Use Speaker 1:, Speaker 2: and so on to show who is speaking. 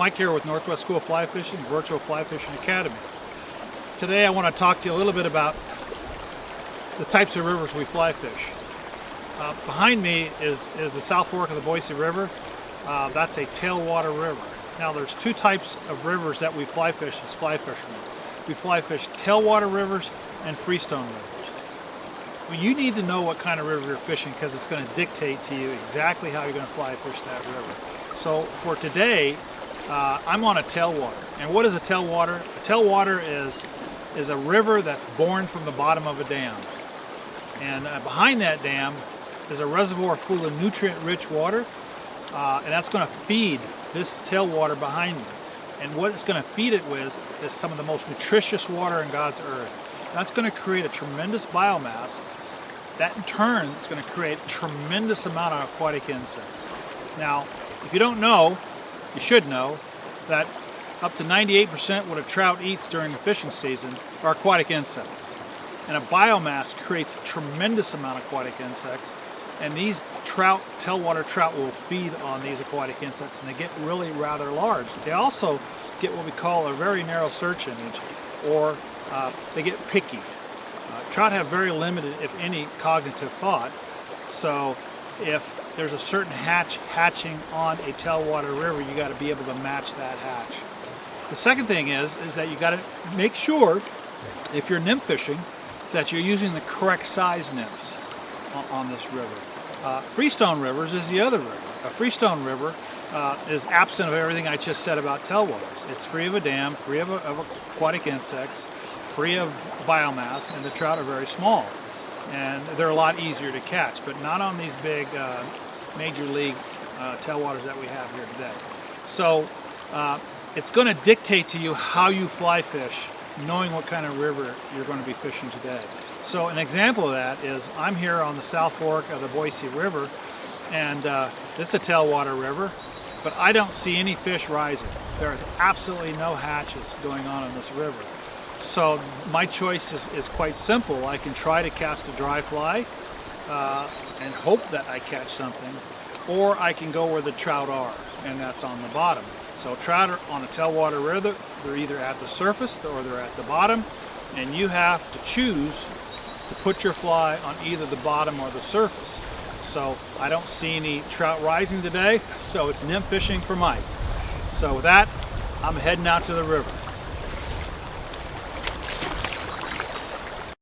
Speaker 1: Mike here with Northwest School of Fly Fishing, Virtual Fly Fishing Academy. Today I want to talk to you a little bit about the types of rivers we fly fish. Behind me is the South Fork of the Boise River. That's a tailwater river. Now there's two types of rivers that we fly fish as fly fishermen. We fly fish tailwater rivers and freestone rivers. Well, you need to know what kind of river you're fishing because it's going to dictate to you exactly how you're going to fly fish that river. So for today, I'm on a tailwater. And what is a tailwater? A tailwater is a river that's born from the bottom of a dam. And behind that dam is a reservoir full of nutrient-rich water, and that's going to feed this tailwater behind me. And what it's going to feed it with is some of the most nutritious water in God's earth. That's going to create a tremendous biomass. That in turn is going to create a tremendous amount of aquatic insects. Now, if you don't know, you should know that up to 98% what a trout eats during the fishing season are aquatic insects. And a biomass creates a tremendous amount of aquatic insects, and these tailwater trout will feed on these aquatic insects, and they get really rather large. They also get what we call a very narrow search image, or they get picky. Trout have very limited, if any, cognitive thought, so if there's a certain hatch hatching on a tailwater river, you got to be able to match that hatch. The second thing is that you got to make sure, if you're nymph fishing, that you're using the correct size nymphs on this river. Freestone rivers is the other river. A freestone river is absent of everything I just said about tailwaters. It's free of a dam, free of aquatic insects, free of biomass, and the trout are very small. And they're a lot easier to catch, but not on these big major league tailwaters that we have here today. So it's going to dictate to you how you fly fish, knowing what kind of river you're going to be fishing today. So an example of that is I'm here on the South Fork of the Boise River, and this is a tailwater river, but I don't see any fish rising. There is absolutely no hatches going on in this river. So my choice is quite simple. I can try to cast a dry fly and hope that I catch something, or I can go where the trout are, and that's on the bottom. So trout are on a tailwater river, they're either at the surface or they're at the bottom, and you have to choose to put your fly on either the bottom or the surface. So I don't see any trout rising today, so it's nymph fishing for Mike. So with that, I'm heading out to the river.